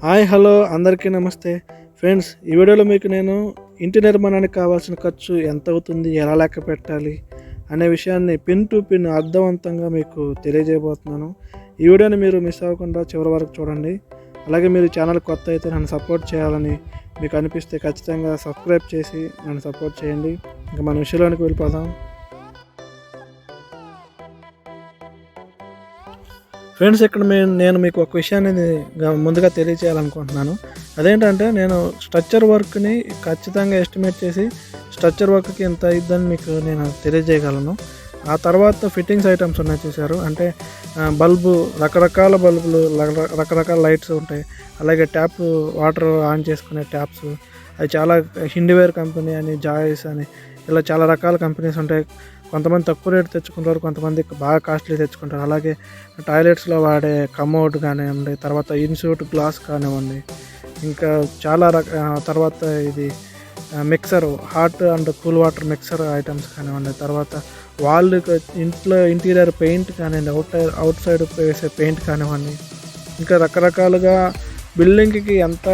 Hi hello అందరికీ నమస్తే friends. ఈ వీడియోలో మీకు నేను ఇంటి నిర్మాణానికి కావాల్సిన ఖర్చు ఎంత అవుతుంది, ఎలా లెక్క పెట్టాలి అనే విషయాన్ని పిన్ టు పిన్ అర్థవంతంగా మీకు తెలియజేయబోతున్నాను. ఈ వీడియోని మీరు మిస్ అవ్వకుండా చివరి వరకు చూడండి. అలాగే మీరు ఛానల్ కొత్త అయితే నన్ను సపోర్ట్ చేయాలని మీకు అనిపిస్తే ఖచ్చితంగా సబ్స్క్రైబ్ చేసి నన్ను సపోర్ట్ చేయండి. ఇంకా మన విషయంలోనికి వెళ్ళిపోదాం. ఫ్రెండ్స్, ఇక్కడ నేను మీకు ఒక విషయాన్ని ముందుగా తెలియచేయాలనుకుంటున్నాను. అదేంటంటే, నేను స్ట్రక్చర్ వర్క్ని ఖచ్చితంగా ఎస్టిమేట్ చేసి స్ట్రక్చర్ వర్క్కి ఎంత అయిద్దని మీకు నేను తెలియజేయగలను. ఆ తర్వాత ఫిట్టింగ్స్ ఐటమ్స్ ఉన్నాయి చూసారు, అంటే బల్బు, రకరకాల బల్బులు, రకరకాల లైట్స్ ఉంటాయి. అలాగే ట్యాప్, వాటర్ ఆన్ చేసుకునే ట్యాప్స్, అవి చాలా హిండివేర్ కంపెనీ అని, జాయిస్ అని, ఇలా చాలా రకాల కంపెనీస్ ఉంటాయి. కొంతమంది తక్కువ రేటు తెచ్చుకుంటారు, కొంతమంది బాగా కాస్ట్లీ తెచ్చుకుంటారు. అలాగే టాయిలెట్స్లో వాడే కమోడ్ కానివ్వండి, తర్వాత ఇన్సూట్ గ్లాస్ కానివ్వండి, ఇంకా చాలా తర్వాత ఇది mixer, hot and cool water mixer items కానివ్వండి, తర్వాత వాళ్ళకి ఇంట్లో ఇంటీరియర్ పెయింట్ కానివ్వండి, అవుట్ సైడ్ వేసే పెయింట్ కానివ్వండి, ఇంకా రకరకాలుగా బిల్డింగ్కి ఎంత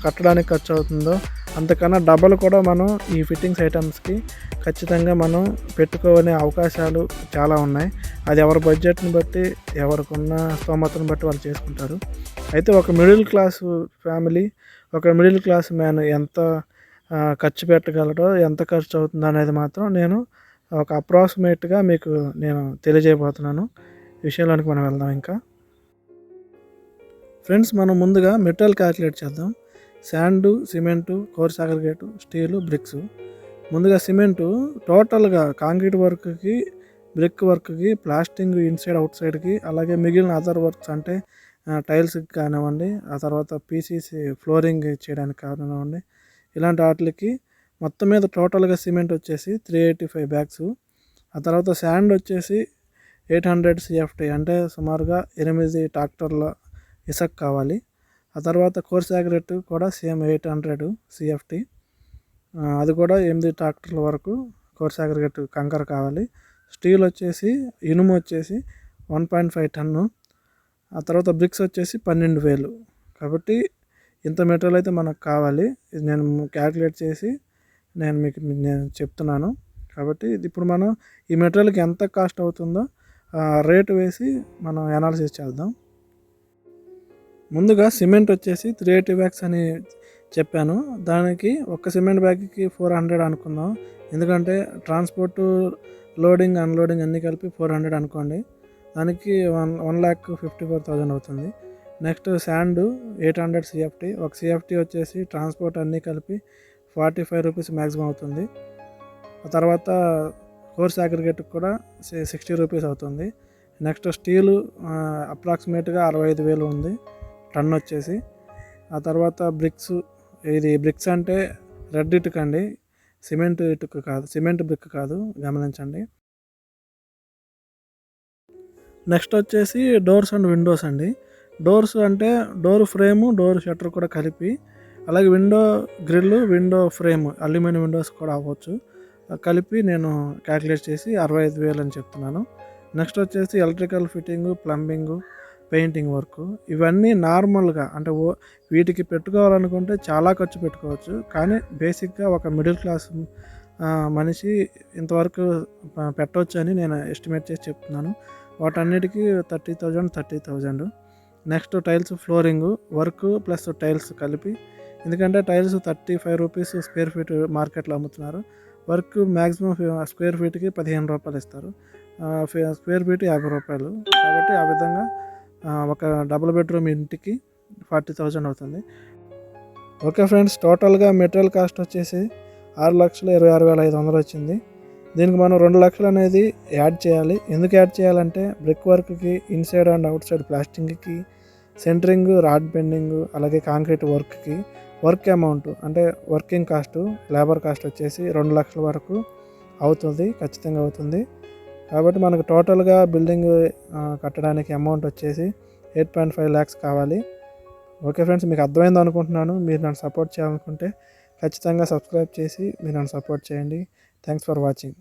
కట్టడానికి ఖర్చు అవుతుందో అంతకన్నా డబల్ కూడా మనం ఈ ఫిట్టింగ్స్ ఐటమ్స్కి ఖచ్చితంగా మనం పెట్టుకునే అవకాశాలు చాలా ఉన్నాయి. అది ఎవరి బడ్జెట్ని బట్టి, ఎవరికున్న స్తోమతను బట్టి వాళ్ళు చేసుకుంటారు. అయితే ఒక మిడిల్ క్లాస్ ఫ్యామిలీ, ఒక మిడిల్ క్లాస్ మ్యాన్ ఎంత ఖర్చు పెట్టగలడో, ఎంత ఖర్చు అవుతుందో అనేది మాత్రం నేను ఒక అప్రాక్సిమేట్గా మీకు నేను తెలియజేయబోతున్నాను. విషయంలోనికి మనం వెళ్దాం. ఇంకా ఫ్రెండ్స్, మనం ముందుగా మెటీరియల్ క్యాలిక్యులేట్ చేద్దాం. Sand, cement, coarse aggregate, steel, bricks. ముందుగా సిమెంటు టోటల్గా కాంక్రీట్ వర్క్కి, బ్రిక్ వర్క్కి, ప్లాస్టింగ్ ఇన్సైడ్ అవుట్ సైడ్కి, అలాగే మిగిలిన అదర్ వర్క్స్ అంటే టైల్స్కి కానివ్వండి, ఆ తర్వాత పీసీసీ ఫ్లోరింగ్ చేయడానికి కానివ్వండి, ఇలాంటి వాటికి మొత్తం మీద టోటల్గా సిమెంట్ వచ్చేసి 385 బ్యాగ్స్. ఆ తర్వాత శాండ్ వచ్చేసి 800 CFT, అంటే సుమారుగా 8 ట్రాక్టర్ల ఇసుక కావాలి. ఆ తర్వాత కోర్స్ అగ్రిగేట్ కూడా సేమ్ 800 CFT, అది కూడా 8 ట్రాక్టర్ల వరకు కోర్స్ అగ్రిగేట్ కంకర కావాలి. స్టీల్ వచ్చేసి, ఇనుము వచ్చేసి 1.5 టన్ను. ఆ తర్వాత బ్రిక్స్ వచ్చేసి 12,000. కాబట్టి ఇంత మెటీరియల్ అయితే మనకు కావాలి. ఇది నేను క్యాలిక్యులేట్ చేసి నేను చెప్తున్నాను. కాబట్టి ఇప్పుడు మనం ఈ మెటీరియల్కి ఎంత కాస్ట్ అవుతుందో రేటు వేసి మనం అనాలిసిస్ చేద్దాం. ముందుగా సిమెంట్ వచ్చేసి 380 బ్యాగ్స్ అని చెప్పాను. దానికి ఒక సిమెంట్ బ్యాగ్కి 400 అనుకుందాం. ఎందుకంటే ట్రాన్స్పోర్టు, లోడింగ్, అన్లోడింగ్ అన్నీ కలిపి 400 అనుకోండి. దానికి 1,54,000 అవుతుంది. Next sand 800 CFT. ఒక CFT వచ్చేసి ట్రాన్స్పోర్ట్ అన్నీ కలిపి 45 రూపీస్ మ్యాక్సిమం అవుతుంది. ఆ తర్వాత కోర్స్ అగ్రిగేట్కి కూడా 60 రూపీస్ అవుతుంది. నెక్స్ట్ స్టీలు అప్రాక్సిమేట్గా 65,000 ఉంది టన్ వచ్చేసి. ఆ తర్వాత బ్రిక్స్, ఇది బ్రిక్స్ అంటే రెడ్ ఇటుక అండి, సిమెంట్ ఇటుక కాదు, సిమెంట్ బ్రిక్ కాదు, గమనించండి. నెక్స్ట్ వచ్చేసి డోర్స్ అండ్ విండోస్ అండి. డోర్స్ అంటే డోర్ ఫ్రేము, డోర్ షట్టర్ కూడా కలిపి, అలాగే window grill, window frame, aluminium windows కూడా అవ్వచ్చు, కలిపి నేను క్యాలిక్యులేట్ చేసి 65,000 అని చెప్తున్నాను. నెక్స్ట్ వచ్చేసి electrical fitting, plumbing, painting work, ఇవన్నీ నార్మల్గా అంటే వీటికి పెట్టుకోవాలనుకుంటే చాలా ఖర్చు పెట్టుకోవచ్చు. కానీ బేసిక్గా ఒక మిడిల్ క్లాస్ మనిషి ఇంతవరకు పెట్టవచ్చు అని నేను ఎస్టిమేట్ చేసి చెప్తున్నాను. వాటన్నిటికీ 30,000. Next tiles, flooring work plus tiles కలిపి, ఎందుకంటే టైల్స్ 35 రూపీస్ స్క్వేర్ ఫీట్ మార్కెట్లో అమ్ముతున్నారు. వర్క్ మ్యాక్సిమం స్క్వేర్ ఫీట్కి 15 రూపాయలు ఇస్తారు, స్క్వేర్ ఫీట్ 50 రూపాయలు. కాబట్టి ఆ విధంగా ఒక డబుల్ బెడ్రూమ్ ఇంటికి 40,000 అవుతుంది. ఓకే ఫ్రెండ్స్, టోటల్గా మెటీరియల్ కాస్ట్ వచ్చేసి 6,26,500 వచ్చింది. దీనికి మనం 2 లక్షలు అనేది యాడ్ చేయాలి. ఎందుకు యాడ్ చేయాలంటే బ్రిక్ వర్క్కి, ఇన్సైడ్ అండ్ అవుట్ సైడ్ ప్లాస్టింగ్కి, సెంటరింగ్, రాడ్ బెండింగ్, అలాగే కాంక్రీట్ వర్క్కి వర్క్ అమౌంట్ అంటే వర్కింగ్ కాస్ట్, లేబర్ కాస్ట్ వచ్చేసి 2 లక్షల వరకు అవుతుంది, ఖచ్చితంగా అవుతుంది. కాబట్టి మనకు టోటల్గా బిల్డింగ్ కట్టడానికి అమౌంట్ వచ్చేసి 8.5 lakhs కావాలి. ఓకే ఫ్రెండ్స్, మీకు అర్థమైంది అనుకుంటున్నాను. మీరు నన్ను సపోర్ట్ చేయాలనుకుంటే ఖచ్చితంగా సబ్స్క్రైబ్ చేసి మీరు నన్ను సపోర్ట్ చేయండి. Thanks for watching.